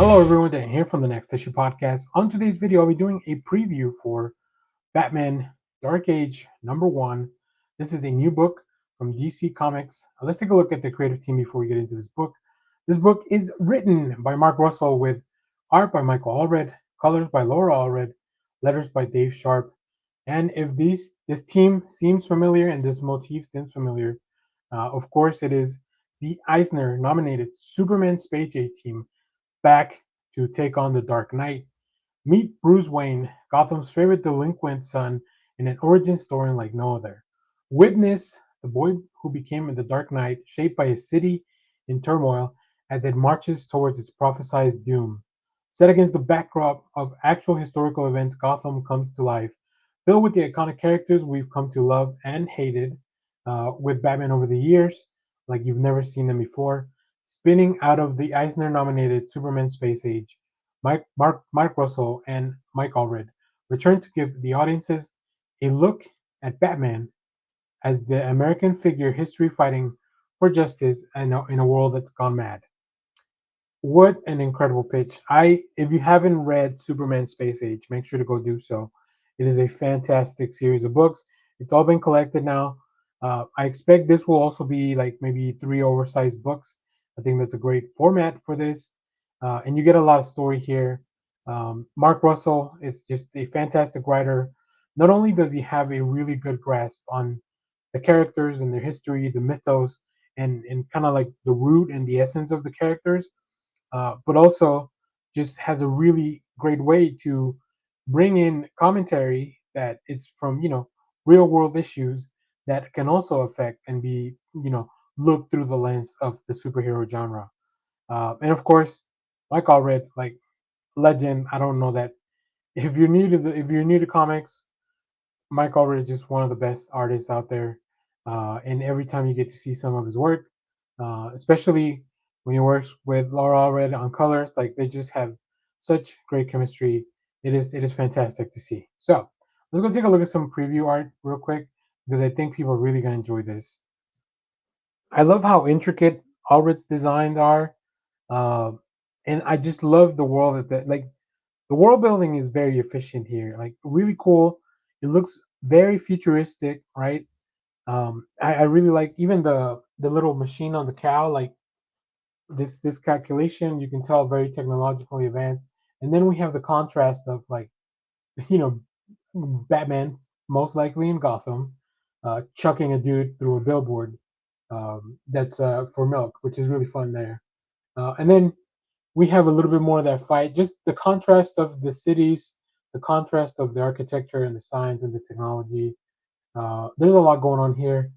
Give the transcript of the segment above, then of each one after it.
Hello, everyone. Dan here from the Next Issue Podcast. On today's video, I'll be doing a preview for Batman Dark Age #1. This is a new book from DC Comics. Let's take a look at the creative team before we get into this book. This book is written by Mark Russell with art by Michael Allred, colors by Laura Allred, letters by Dave Sharp. And if this team seems familiar and this motif seems familiar, of course it is the Eisner nominated Superman Space Age team back to take on the Dark Knight. Meet Bruce Wayne, Gotham's favorite delinquent son, in an origin story like no other. Witness the boy who became the Dark Knight, shaped by a city in turmoil as it marches towards its prophesied doom. Set against the backdrop of actual historical events, Gotham comes to life, filled with the iconic characters we've come to love and hated with Batman over the years, like you've never seen them before. Spinning out of the Eisner-nominated Superman Space Age, Mark Russell and Mike Allred return to give the audiences a look at Batman as the American figure history fighting for justice in a world that's gone mad. What an incredible pitch. If you haven't read Superman Space Age, make sure to go do so. It is a fantastic series of books. It's all been collected now. I expect this will also be like maybe three oversized books. I think that's a great format for this. And you get a lot of story here. Mark Russell is just a fantastic writer. Not only does he have a really good grasp on the characters and their history, the mythos, and kind of like the root and the essence of the characters, but also just has a really great way to bring in commentary that it's from real world issues that can also affect and be looked through the lens of the superhero genre. And of course, like Allred, like legend. I don't know that if you're new to comics, Mike Allred is just one of the best artists out there. And every time you get to see some of his work, especially when he works with Laura Allred on colors, like they just have such great chemistry. It is fantastic to see. So let's go take a look at some preview art real quick because I think people are really gonna enjoy this. I love how intricate Allred's designs are, uh, and I just love the world like the world building is very efficient here, like really cool. It looks very futuristic, right? I really like even the little machine on the cow, like this calculation. You can tell very technologically advanced. And then we have the contrast of like you know Batman most likely in Gotham, chucking a dude through a billboard that's for milk, which is really fun there. And then we have a little bit more of that fight. Just the contrast of the cities, the contrast of the architecture and the science and the technology. There's a lot going on here.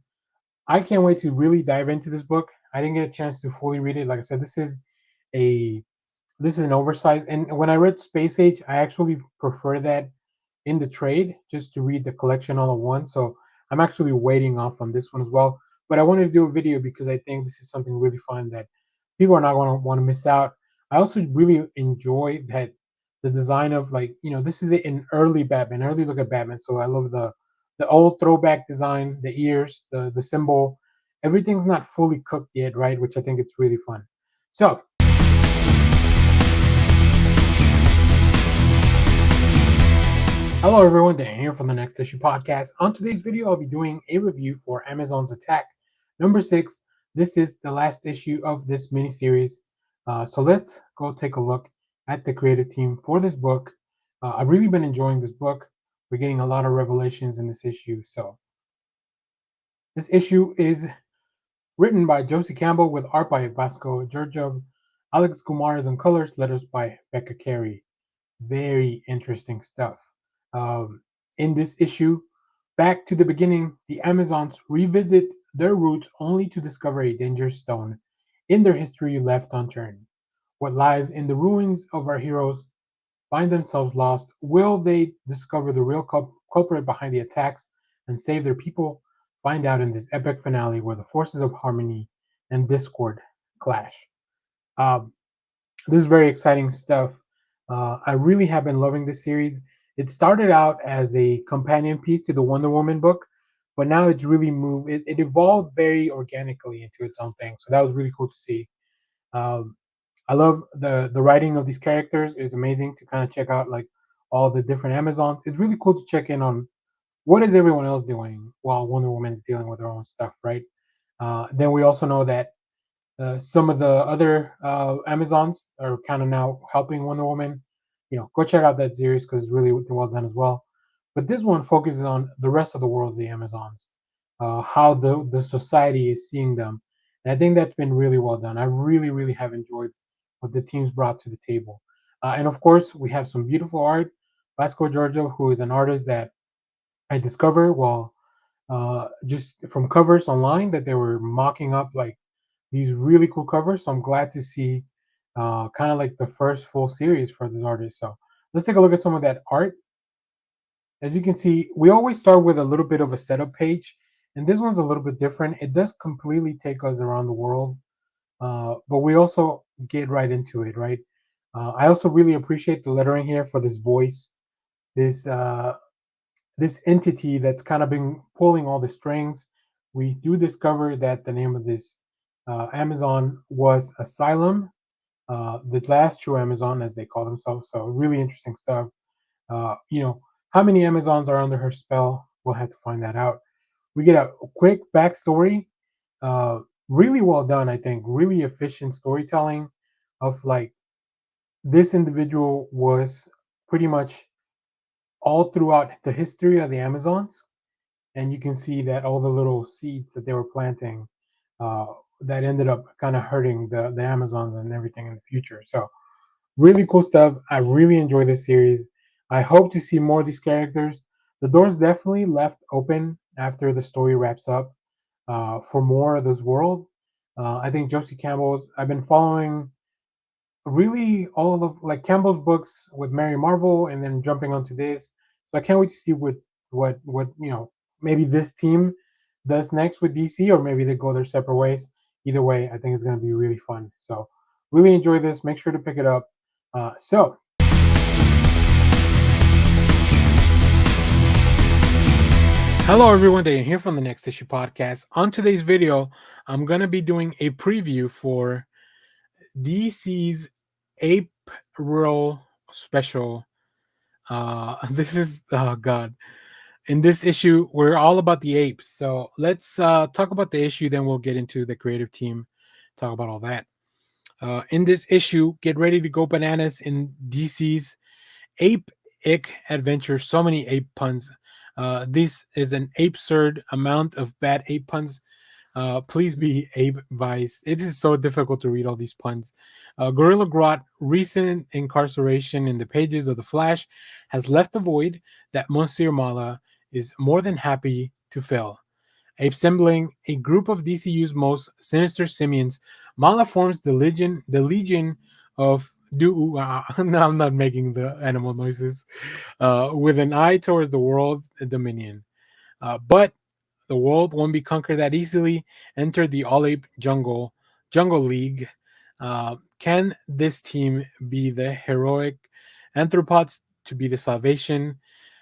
I can't wait to really dive into this book. I didn't get a chance to fully read it. Like I said, a this is an oversized. And when I read Space Age, I actually prefer that in the trade just to read the collection all at once. So I'm actually waiting off on this one as well. But I wanted to do a video because I think this is something really fun that people are not going to want to miss out. I also really enjoy that the design of like this is an early Batman, early look at Batman. So I love the old throwback design, the ears, the symbol. Everything's not fully cooked yet, right? Which I think it's really fun. So hello, everyone. Dan here from the Next Issue Podcast. On today's video, I'll be doing a review for Amazon's Attack #6. This is the last issue of this miniseries. So let's go take a look at the creative team for this book. I've really been enjoying this book. We're getting a lot of revelations in this issue. So this issue is written by Josie Campbell with art by Vasco Georgiev, Alex Kumar is on colors, letters by Becca Carey. Very interesting stuff. In this issue, back to the beginning, the Amazons revisit their roots only to discover a dangerous stone in their history left unturned. What lies in the ruins of our heroes find themselves lost. Will they discover the real culprit behind the attacks and save their people? Find out in this epic finale where the forces of harmony and discord clash. Um, this is very exciting stuff. I really have been loving this series. It started out as a companion piece to the Wonder Woman book, but now it's really moved. It evolved very organically into its own thing. So that was really cool to see. Um, I love the writing of these characters. It's amazing to kind of check out like all the different Amazons. It's really cool to check in on what is everyone else doing while Wonder Woman's dealing with her own stuff, right? Then we also know that some of the other Amazons are kind of now helping Wonder Woman. Go check out that series because it's really well done as well. But this one focuses on the rest of the world, the Amazons, how the society is seeing them, and I think that's been really well done. I really have enjoyed what the teams brought to the table, and of course we have some beautiful art. Vasco Giorgio, who is an artist that I discovered while just from covers online that they were mocking up like these really cool covers. So I'm glad to see kind of like the first full series for this artist. So let's take a look at some of that art. As you can see, we always start with a little bit of a setup page, and this one's a little bit different. It does completely take us around the world, but we also get right into it, right? I also really appreciate the lettering here for this voice, this this entity that's kind of been pulling all the strings. We do discover that the name of this Amazon was Asylum, the last true Amazon, as they call themselves. So really interesting stuff. Uh, you know, how many Amazons are under her spell? We'll have to find that out. We get a quick backstory. Really well done, I think. Really efficient storytelling of like this individual was pretty much all throughout the history of the Amazons, and you can see that all the little seeds that they were planting uh, that ended up kind of hurting the Amazons and everything in the future. So really cool stuff. I really enjoy this series. I hope to see more of these characters. The door's definitely left open after the story wraps up for more of this world. I think Josie Campbell's. I've been following really all of like Campbell's books with Mary Marvel, and then jumping onto this. So I can't wait to see what maybe this team does next with DC, or maybe they go their separate ways. Either way, I think it's going to be really fun. So really enjoy this. Make sure to pick it up. So hello everyone, Dane here from the Next Issue Podcast. On today's video, I'm going to be doing a preview for DC's April special. This is oh god. In this issue, we're all about the apes. So let's talk about the issue, then we'll get into the creative team, talk about all that. In this issue, get ready to go bananas in DC's Ape Ick Adventure. So many ape puns. This is an absurd amount of bad ape puns. Please be Abe Vice. It is so difficult to read all these puns. Gorilla Grodd, recent incarceration in the pages of The Flash, has left a void that Monsieur Mala is more than happy to fill. Assembling a group of DCU's most sinister simians, Mala forms the Legion of Do. No, I'm not making the animal noises. With an eye towards the world dominion. But the world won't be conquered that easily. Enter the All Ape Jungle League. Can this team be the heroic anthropods to be the salvation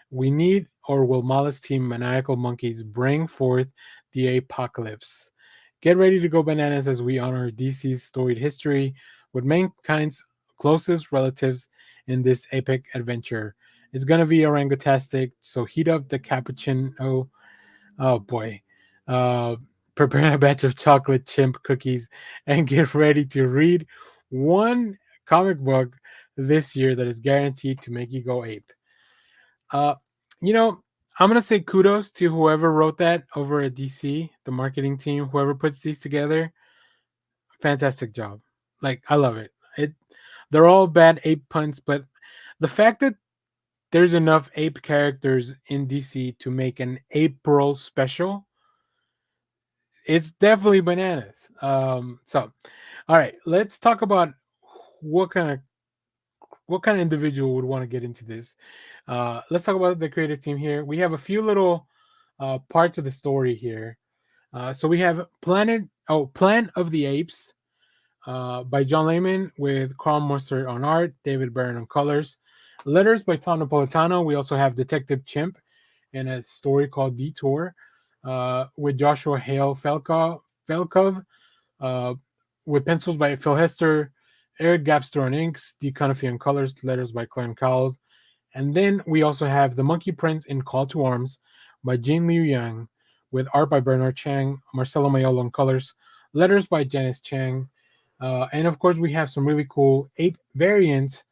we need, or will Mala's team, Maniacal Monkeys, bring forth the apocalypse? Get ready to go bananas as we honor DC's storied history with mankind's closest relatives in this epic adventure. It's gonna be orangutastic, so heat up the cappuccino. Oh boy. Uh, Prepare a batch of chocolate chimp cookies and get ready to read one comic book this year that is guaranteed to make you go ape. Uh, you know, I'm gonna say kudos to whoever wrote that over at DC, the marketing team, whoever puts these together. Fantastic job. Like I love it. They're all bad ape puns, but the fact that there's enough ape characters in DC to make an April special, it's definitely bananas. So all right, let's talk about what kind of what kind of individual would want to get into this. Let's talk about the creative team here. We have a few little parts of the story here. So we have Plan of the Apes by John Layman with Carl Mercer on art, David Barron on colors. Letters by Tom Napolitano. We also have Detective Chimp in a story called Detour with Joshua Hale Felkov, uh, with pencils by Phil Hester Eric Gapster on inks, D. Cunniffe on colors, letters by Clarence Cowles. And then we also have The Monkey Prince in Call to Arms by Jane Liu Yang, with art by Bernard Chang, Marcelo Mayolo on colors, letters by Janice Chang. And of course, we have some really cool ape variants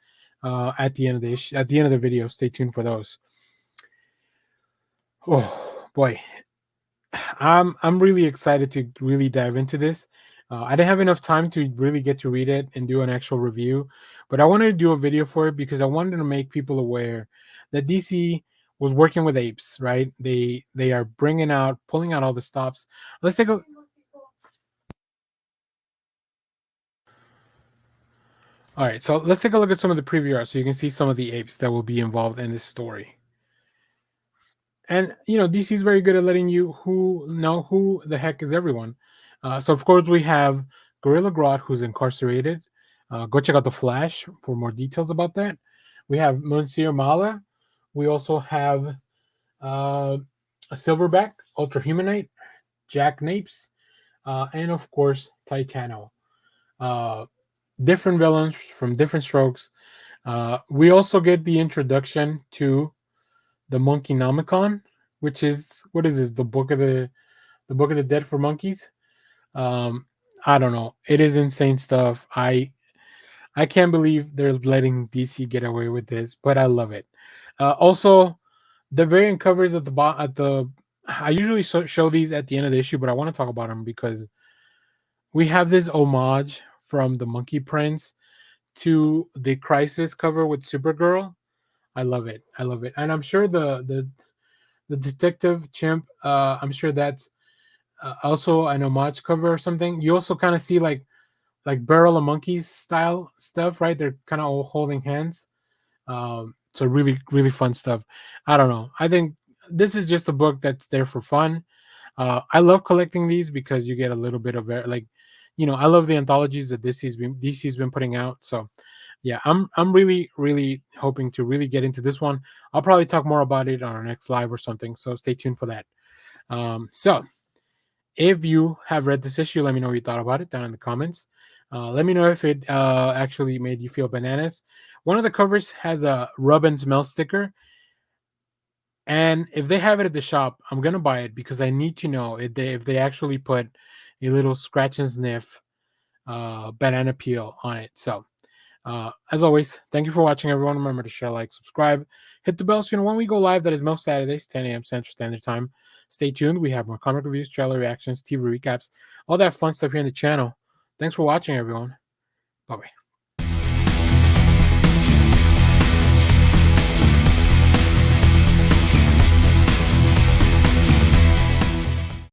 at the end of the video. Stay tuned for those. Oh boy, I'm really excited to really dive into this. I didn't have enough time to really get to read it and do an actual review, but I wanted to do a video for it because I wanted to make people aware that DC was working with apes, right? They are pulling out all the stops. Let's take a All right, so let's take a look at some of the preview art so you can see some of the apes that will be involved in this story. And DC is very good at letting you know who the heck is everyone. So of course we have Gorilla Grodd, who's incarcerated. Go check out the Flash for more details about that. We have Monsieur Mala. We also have a Silverback, Ultra Humanite, Jack Napes, and of course Titano. Uh, Different villains from different strokes. We also get the introduction to the Monkey Nomicon, which is what is this? The Book of the Dead for monkeys. Um, I don't know. It is insane stuff. I can't believe they're letting DC get away with this, but I love it. Also, the variant covers at the. I usually show these at the end of the issue, but I want to talk about them because we have this homage from the Monkey Prince to the Crisis cover with Supergirl. I love it. I love it, and I'm sure the Detective Chimp. I'm sure that's also an homage cover or something. You also kind of see like Barrel of Monkeys style stuff, right? They're kind of all holding hands. So really fun stuff. I don't know. I think this is just a book that's there for fun. I love collecting these because you get a little bit of I love the anthologies that DC's been putting out. So yeah, I'm really hoping to really get into this one. I'll probably talk more about it on our next live or something. So stay tuned for that. So if you have read this issue, let me know what you thought about it down in the comments. Let me know if it actually made you feel bananas. One of the covers has a rub and smell sticker. And if they have it at the shop, I'm gonna buy it because I need to know if they actually put a little scratch and sniff banana peel on it. So as always, thank you for watching, everyone. Remember to share, like, subscribe, hit the bell so you know when we go live. That is most Saturdays, 10 a.m. Central Standard Time. Stay tuned. We have more comic reviews, trailer reactions, TV recaps, all that fun stuff here on the channel. Thanks for watching, everyone. Bye bye.